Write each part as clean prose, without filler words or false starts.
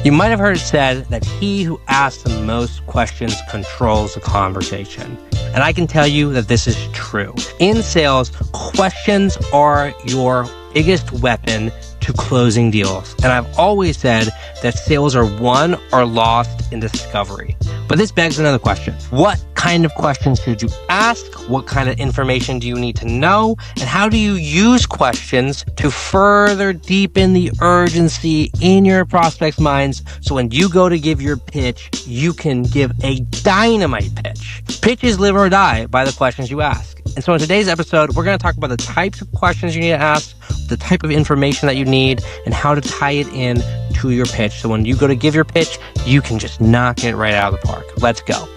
You might have heard it said that he who asks the most questions controls the conversation. And I can tell you that this is true. In sales, questions are your biggest weapon to closing deals. And I've always said that sales are won or lost in discovery. But this begs another question. What kind of questions should you ask? What kind of information do you need to know? And how do you use questions to further deepen the urgency in your prospects' minds so when you go to give your pitch, you can give a dynamite pitch? Pitches live or die by the questions you ask. And so in today's episode, we're going to talk about the types of questions you need to ask, the type of information that you need, and how to tie it in to your pitch. So when you go to give your pitch, you can just knock it right out of the park. Let's go.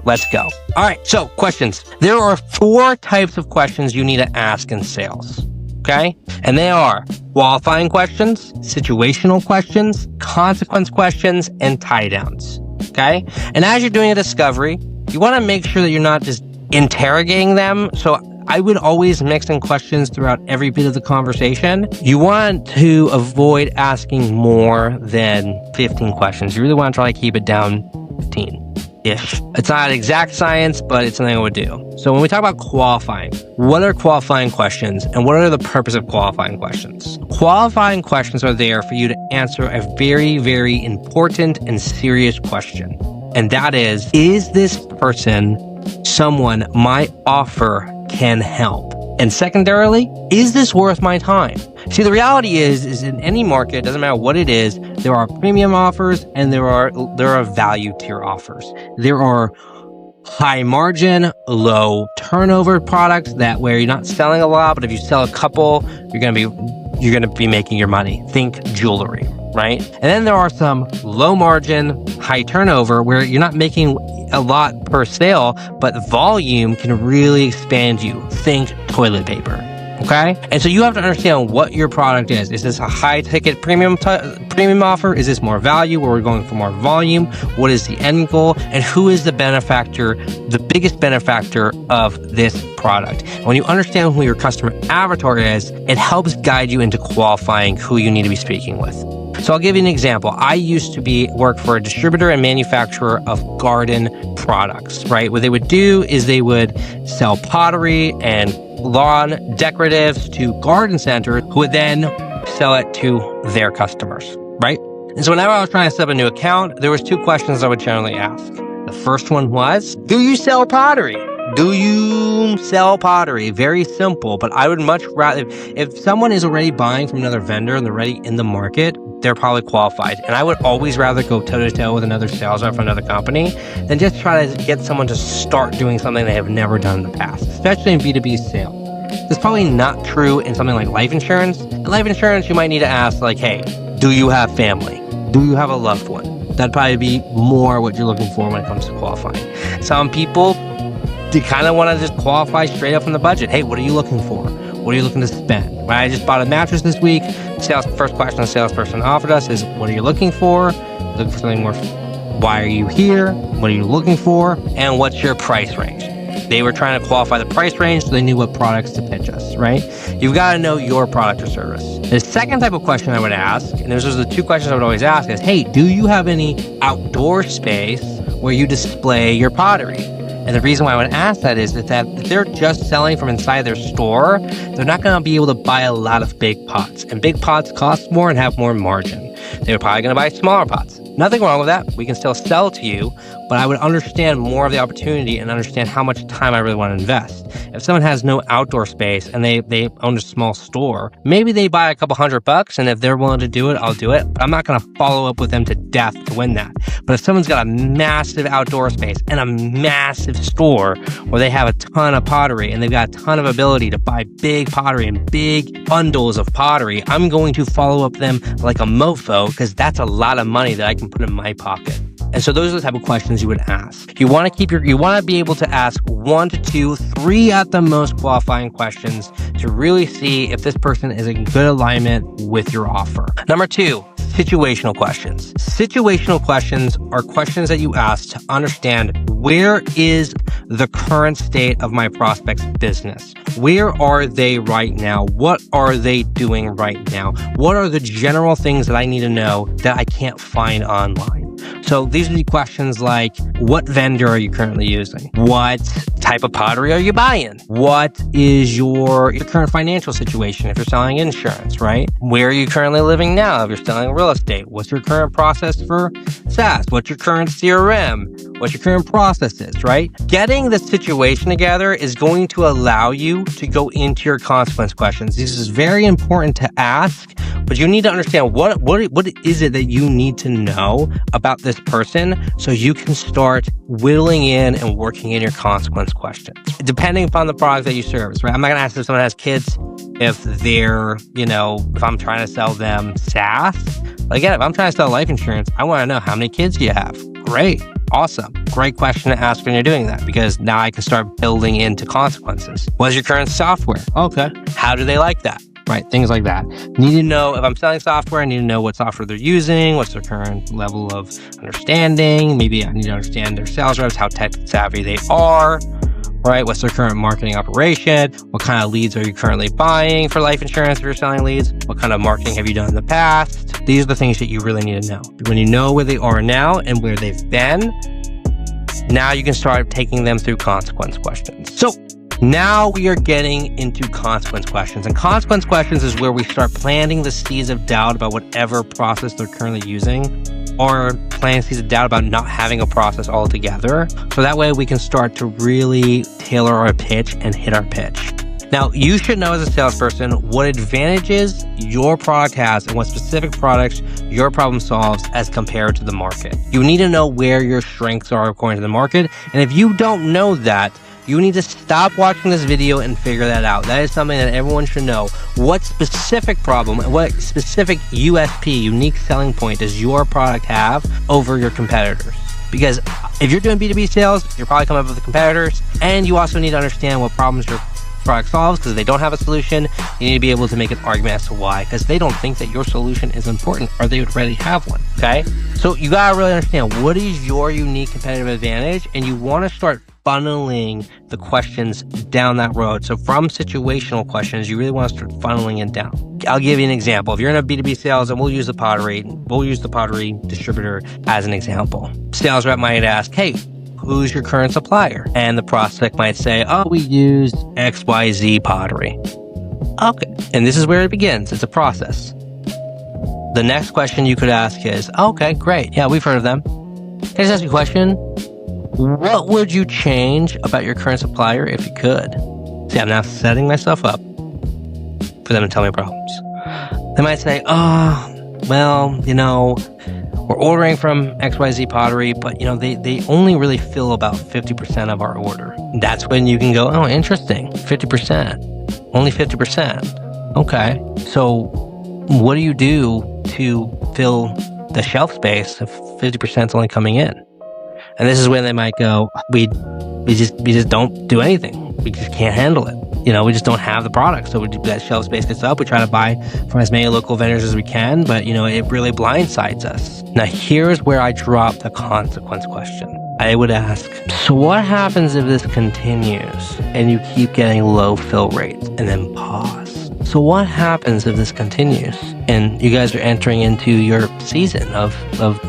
Let's go. All right, so questions. There are 4 types of questions you need to ask in sales, okay? And they are qualifying questions, situational questions, consequence questions, and tie downs, okay? And as you're doing a discovery, you want to make sure that you're not just interrogating them. So I would always mix in questions throughout every bit of the conversation. You want to avoid asking more than 15 questions. You really want to try to keep it down 15-ish. It's not exact science, but it's something I would do. So when we talk about qualifying, what are qualifying questions and what are the purpose of qualifying questions? Qualifying questions are there for you to answer a very, very important and serious question. And that is this person someone my offer can help? And secondarily, is this worth my time? See, the reality is in any market, doesn't matter what it is, there are premium offers and there are value tier offers. There are high margin, low turnover products that where you're not selling a lot, but if you sell a couple, you're going to be making your money. Think jewelry, right? And then there are some low margin, high turnover where you're not making a lot per sale, but volume can really expand you. Think toilet paper. Okay? And so you have to understand what your product is. Is this a high ticket premium offer? Is this more value where we're going for more volume? What is the end goal? And who is the benefactor, the biggest benefactor of this product? And when you understand who your customer avatar is, it helps guide you into qualifying who you need to be speaking with. So I'll give you an example. I used to work for a distributor and manufacturer of garden products, right? What they would do is they would sell pottery and lawn decoratives to garden centers who would then sell it to their customers, right? And so whenever I was trying to set up a new account, there was 2 questions I would generally ask. The first one was, do you sell pottery? Do you sell pottery? Very simple, but I would much rather, if someone is already buying from another vendor and they're already in the market, they're probably qualified. And I would always rather go toe-to-toe with another sales rep from another company than just try to get someone to start doing something they have never done in the past, especially in B2B sales. It's probably not true in something like life insurance. In life insurance, you might need to ask like, hey, do you have family? Do you have a loved one? That'd probably be more what you're looking for when it comes to qualifying. Some people, they kind of want to just qualify straight up from the budget. Hey, what are you looking for? What are you looking to spend? Right? I just bought a mattress this week. First question the salesperson offered us is, what are you looking for? Looking for something more, why are you here? What are you looking for? And what's your price range? They were trying to qualify the price range so they knew what products to pitch us, right? You've got to know your product or service. The second type of question I would ask, and those are the 2 questions I would always ask, is, hey, do you have any outdoor space where you display your pottery? And the reason why I would ask that is that if they're just selling from inside their store, they're not going to be able to buy a lot of big pots. And big pots cost more and have more margin. They're probably going to buy smaller pots. Nothing wrong with that. We can still sell to you, but I would understand more of the opportunity and understand how much time I really want to invest. If someone has no outdoor space and they own a small store, maybe they buy a couple $100, and if they're willing to do it, I'll do it. But I'm not going to follow up with them to death to win that. But if someone's got a massive outdoor space and a massive store where they have a ton of pottery and they've got a ton of ability to buy big pottery and big bundles of pottery, I'm going to follow up them like a mofo because that's a lot of money that I can put in my pocket. And so those are the type of questions you would ask. You want to be able to ask 1 to 2, 3 at the most qualifying questions to really see if this person is in good alignment with your offer. Number 2, situational questions. Situational questions are questions that you ask to understand where is the current state of my prospect's business. Where are they right now? What are they doing right now? What are the general things that I need to know that I can't find online? So these are the questions like, what vendor are you currently using? What type of pottery are you buying? What is your current financial situation if you're selling insurance, right? Where are you currently living now if you're selling real estate? What's your current process for SaaS? What's your current CRM? What your current process is, right? Getting the situation together is going to allow you to go into your consequence questions. This is very important to ask, but you need to understand what is it that you need to know about this person so you can start whittling in and working in your consequence questions. Depending upon the product that you service, right? I'm not going to ask if someone has kids if they're, if I'm trying to sell them SaaS. But again, if I'm trying to sell life insurance, I want to know how many kids do you have? Great. Awesome. Great question to ask when you're doing that, because now I can start building into consequences. What's your current software? Okay. How do they like that? Right? Things like that. Need to know if I'm selling software, I need to know what software they're using, what's their current level of understanding. Maybe I need to understand their sales reps, how tech savvy they are, right? What's their current marketing operation? What kind of leads are you currently buying for life insurance if you're selling leads? What kind of marketing have you done in the past? These are the things that you really need to know. When you know where they are now and where they've been, now you can start taking them through consequence questions. So now we are getting into consequence questions. And consequence questions is where we start planting the seeds of doubt about whatever process they're currently using, or planting seeds of doubt about not having a process altogether. So that way we can start to really tailor our pitch and hit our pitch. Now, you should know as a salesperson what advantages your product has and what specific products your problem solves as compared to the market. You need to know where your strengths are according to the market. And if you don't know that, you need to stop watching this video and figure that out. That is something that everyone should know. What specific problem, what specific USP, unique selling point, does your product have over your competitors? Because if you're doing B2B sales, you're probably coming up with competitors, and you also need to understand what problems your product solves, because if they don't have a solution, you need to be able to make an argument as to why, because they don't think that your solution is important, or they would already have one, okay? So you gotta really understand what is your unique competitive advantage, and you wanna start funneling the questions down that road. So from situational questions, you really want to start funneling it down. I'll give you an example. If you're in a B2B sales, and we'll use the pottery distributor as an example. Sales rep might ask, hey, who's your current supplier? And the prospect might say, oh, we use XYZ pottery. Okay. And this is where it begins. It's a process. The next question you could ask is, okay, great. Yeah, we've heard of them. Can I just ask you a question? What would you change about your current supplier if you could? See, I'm now setting myself up for them to tell me problems. They might say, well, we're ordering from XYZ pottery, but, they only really fill about 50% of our order. That's when you can go, oh, interesting, 50%, only 50%. Okay, so what do you do to fill the shelf space if 50% is only coming in? And this is when they might go, we just don't do anything. We just can't handle it. We just don't have the product. So that shelf space gets up. We try to buy from as many local vendors as we can, but it really blindsides us. Now here's where I drop the consequence question. I would ask, so what happens if this continues and you keep getting low fill rates? And then pause. So what happens if this continues and you guys are entering into your season of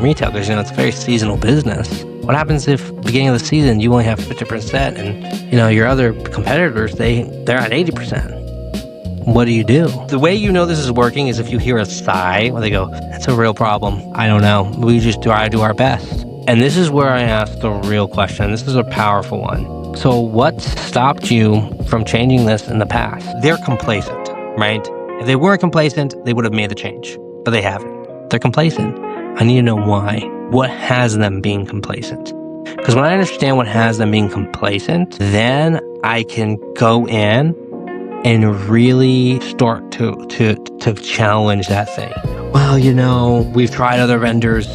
retail? Because it's a very seasonal business. What happens if beginning of the season you only have 50% and your other competitors they're at 80%? What do you do? The way you know this is working is if you hear a sigh where they go, that's a real problem. I don't know. We just try to do our best. And this is where I ask the real question. This is a powerful one. So what stopped you from changing this in the past? They're complacent, right? If they weren't complacent, they would have made the change, but they haven't. They're complacent. I need to know why. What has them being complacent? Because when I understand what has them being complacent, then I can go in and really start to challenge that thing. Well, we've tried other vendors.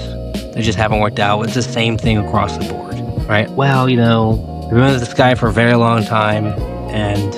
They just haven't worked out. It's the same thing across the board, right? Well, we've been with this guy for a very long time, and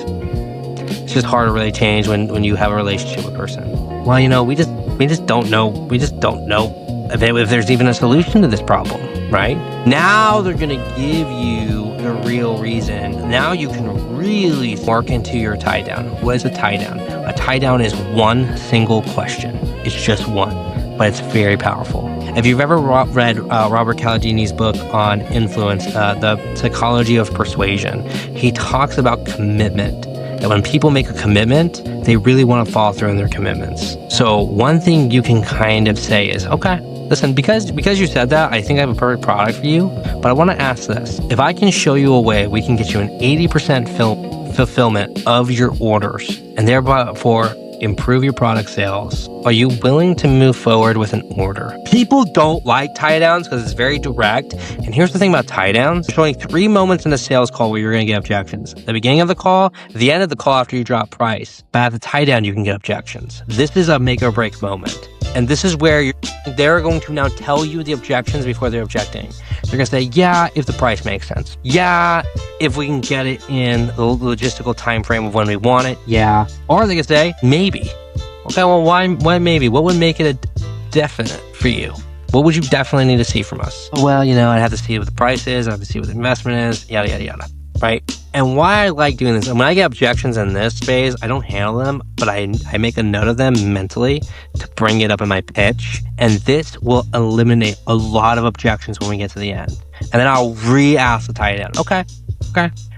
it's just hard to really change when you have a relationship with a person. Well, we just don't know. We just don't know if there's even a solution to this problem, right? Now they're going to give you the real reason. Now you can really work into your tie down. What is a tie down? A tie down is one single question. It's just one, but it's very powerful. If you've ever read Robert Cialdini's book on influence, The Psychology of Persuasion, he talks about commitment. That when people make a commitment, they really want to follow through on their commitments. So one thing you can kind of say is, okay, listen, because you said that, I think I have a perfect product for you, but I want to ask this. If I can show you a way we can get you an 80% fulfillment of your orders and therefore improve your product sales, are you willing to move forward with an order? People don't like tie downs because it's very direct. And here's the thing about tie downs. There's only 3 moments in a sales call where you're going to get objections. The beginning of the call, the end of the call after you drop price. But at the tie down, you can get objections. This is a make or break moment. And this is where they're going to now tell you the objections before they're objecting. They're going to say, yeah, if the price makes sense. Yeah, if we can get it in the logistical time frame of when we want it. Yeah. Or they can say, maybe. Okay, well, why maybe? What would make it a definite for you? What would you definitely need to see from us? Well, I'd have to see what the price is. I'd have to see what the investment is, yada, yada, yada. Right? And why I like doing this, and when I get objections in this phase, I don't handle them, but I make a note of them mentally to bring it up in my pitch. And this will eliminate a lot of objections when we get to the end. And then I'll re-ask the tie down. Okay.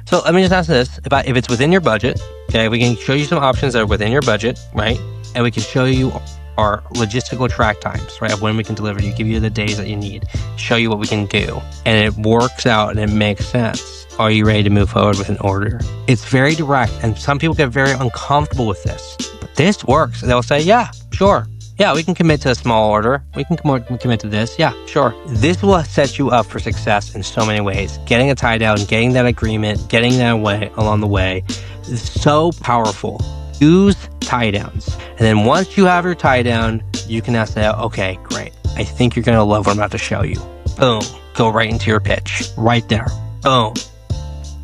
So let me just ask this. If it's within your budget, okay, we can show you some options that are within your budget, right? And we can show you our logistical track times, right? Of when we can deliver you, give you the days that you need, show you what we can do. And it works out and it makes sense. Are you ready to move forward with an order? It's very direct, and some people get very uncomfortable with this. But this works. They'll say, yeah, sure. Yeah, we can commit to a small order. We can commit to this. Yeah, sure. This will set you up for success in so many ways. Getting a tie down, getting that agreement, getting that way along the way is so powerful. Use tie downs. And then once you have your tie down, you can now say, okay, great. I think you're going to love what I'm about to show you. Boom. Go right into your pitch. Right there. Boom.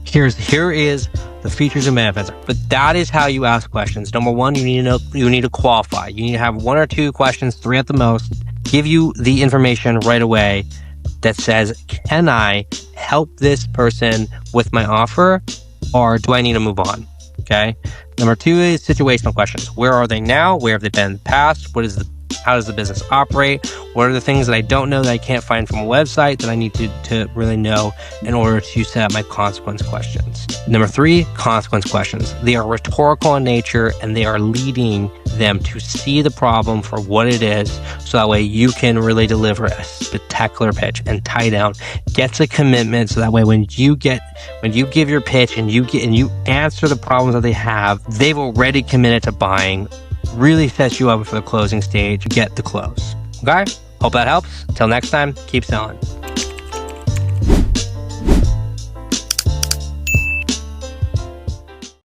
Here is the features and benefits. But that is how you ask questions. Number one, you need to qualify. You need to have 1 or 2 questions, 3 at the most, give you the information right away that says, can I help this person with my offer, or do I need to move on? Okay. Number 2 is situational questions. Where are they now? Where have they been in the past? How does the business operate? What are the things that I don't know that I can't find from a website that I need to really know in order to set up my consequence questions? Number 3, consequence questions. They are rhetorical in nature, and they are leading them to see the problem for what it is, so that way you can really deliver a spectacular pitch. And tie down gets a commitment, so that way when you give your pitch and you answer the problems that they have, they've already committed to buying. Really sets you up for the closing stage. Get the close. Okay? Hope that helps. Until next time, keep selling.